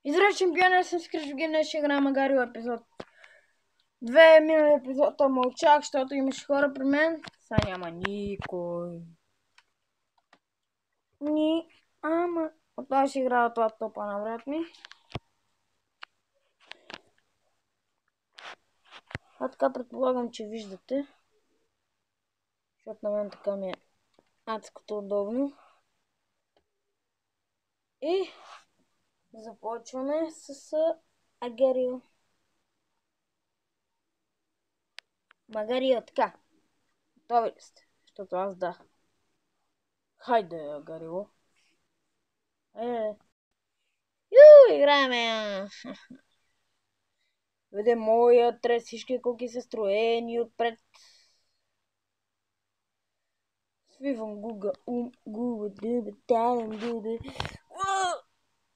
Изред шампион, съм с Кришвген, днес ще играем Магарио епизод 2. Минали епизод мълчах, защото имаше хора при мен. Сега няма никой. Ама... Отдава ще играя от лаптопа на брат ми. А така предполагам, че виждате. Защото на мен така ми е адското удобно. И започваме с Магарио. Магарио, така. Готови ли сте? Защото аз да. Хайде, Магарио. Играеме! Виде моя трет, всички куки са строени отпред. Свивам гуга, дуба, талям, дуба.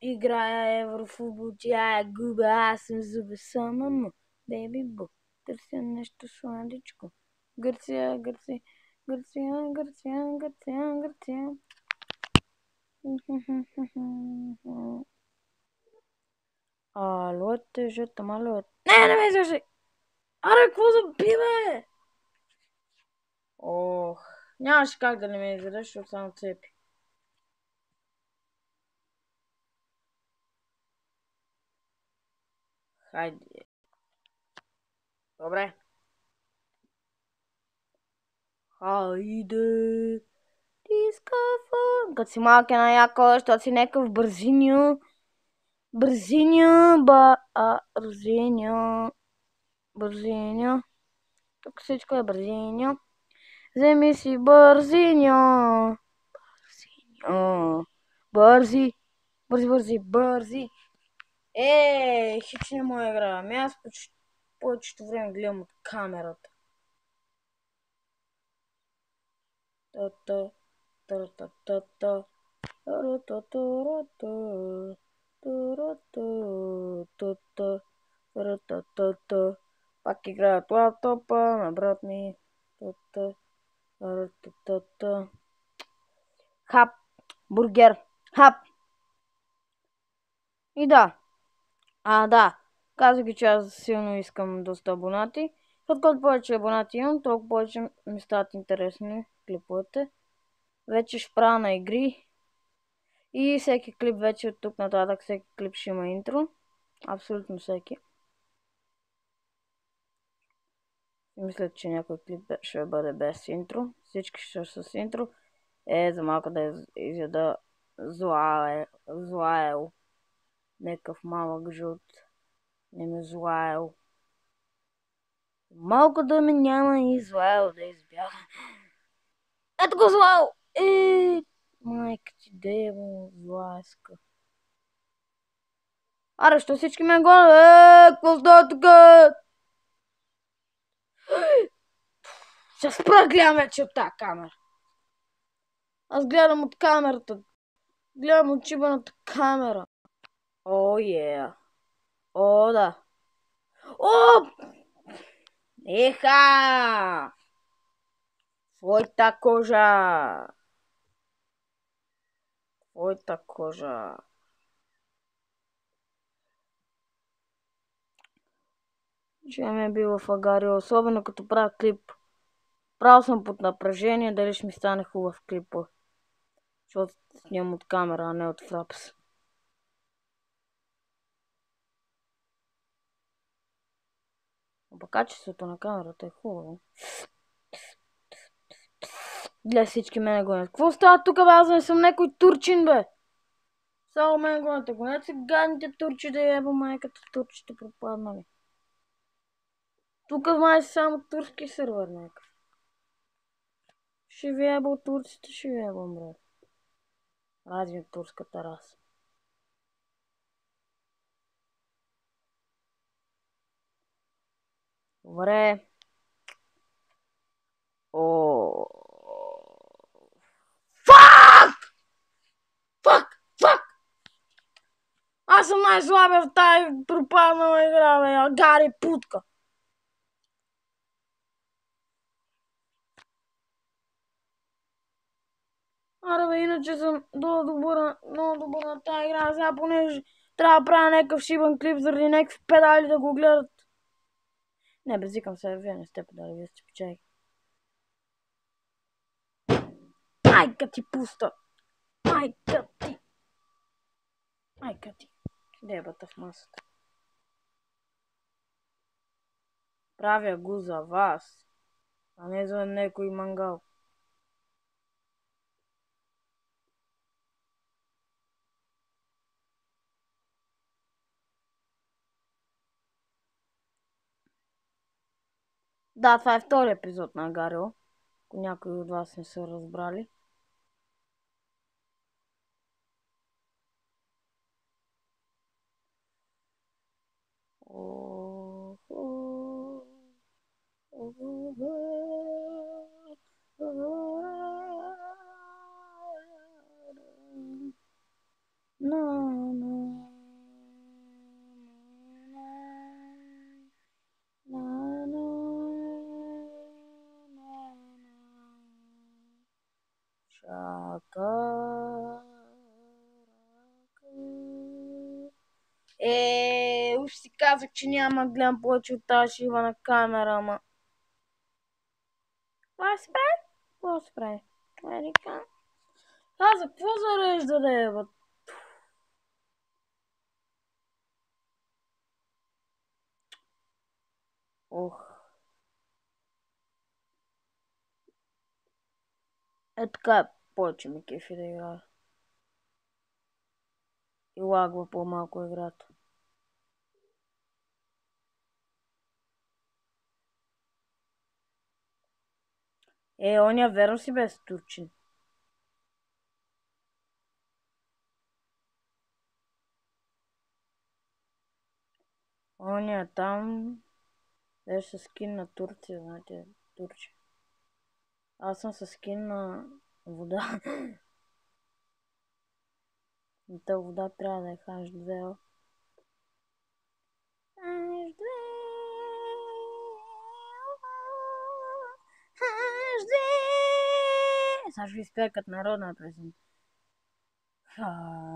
Играя еврофутбол, тя е губа, аз съм зуба сама му. Беби бу, търся нещо сладичко. Гърция, Гърция, Гърция, Гърция, Гърция, Гърция. Ало, тежата, мале. Не ме излежи! Аре, какво заби, бе? Ох, нямаше как да не ме изядеш, защото само цепи. Хайде. Добре. Хайде. Тискафа. Като си малък е най-яко, защото си някакъв бързиньо. Бързиньо. Тук всичко е бързиньо. Вземи си бързиньо. Бързи. Хич не му игра. Ами аз повечето време гледам от камерата. Пак играя от лаптопа на брат ми. Хап. Бургер. Хап. И да. Да. Казах ги, че аз силно искам доста абонати. Колкото повече абонати имам, толкова повече ми стават интересни клиповете. Вече ще правя на игри. И всеки клип вече от тук нататък, всеки клип ще има интро. Абсолютно всеки. Мисля, че някой клип ще бъде без интро. Всички ще са с интро. За малко да изяда злаел. Некъв малък жут. Не ме злаел. Малко да ме няма и злаел да избяга. Ето го злаел! Майка ти дево, злаеска. Аре, що всички ме гонят? Какво става тука? Ще спра гледам вече от тази камера. Аз гледам от камерата. Гледам от чибаната камера. О, О, да. О! Еха! Твоята кожа. Че ме е било в Агарио, особено като правя клип. Правил съм под напрежение, дали ще ми стане хубав клип. Защото снимам от камера, а не от фрапс. Оба качеството на камерата е хубаво. Гледай, всички мене гонят. Какво става тук, бе? Аз не съм някой турчин, бе. Само мене гонят. Гонят се гадните турчи, да еба майката турчите пропаднали. Тук май само турски сервер някакъв. Ще ви еба от турците, ще ви еба, брат. Радио турската раса. Добре. Фак! Аз съм най-слабия в тази пропаднала игра, бе. Агари путка. Аре, бе, иначе съм много добър на тази игра. Сега, понеже трябва да правя някакъв шибан клип заради някакви педали да го гледат. Не, безикам се, вие не сте педали, вие сте печай. Майка ти пуста! Майка ти! Майка ти! Дебата в масата. Правя го за вас, а не за някой мангал. Да, това е втори епизод на Гарио, ако някои от вас не са разбрали. Уж си казах, че няма да гледам повече от тази шива на камера, ама... Това се прави? Какво се прави? Каза, какво зарежда да е, бе? Ох. Е така, повече ми кефи да играя. И лагва по-малко играта. Оня верно си без турчин. Оня там беше с скин на Турция, знаете, Турчия. Аз съм с скин на вода. И та вода трябва да е H2O. Сега ще ви спя като народна песен. H2O.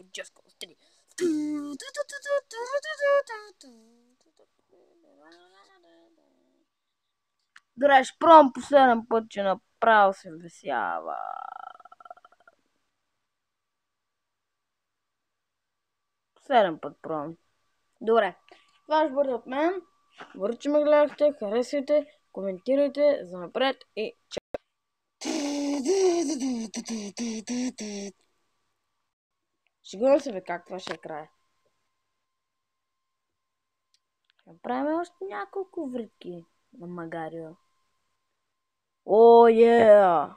It just goes steady. Добре, ще пробвам последен път, че направо се весява. Последен път пробвам. Добре, това ще бъде от мен. Благодаря, че ме гледахте, харесвайте, коментирайте за напред и чао! Шегувам се, бе, как това ще е края. Направим още няколко врътки на Магарио. О, yeah!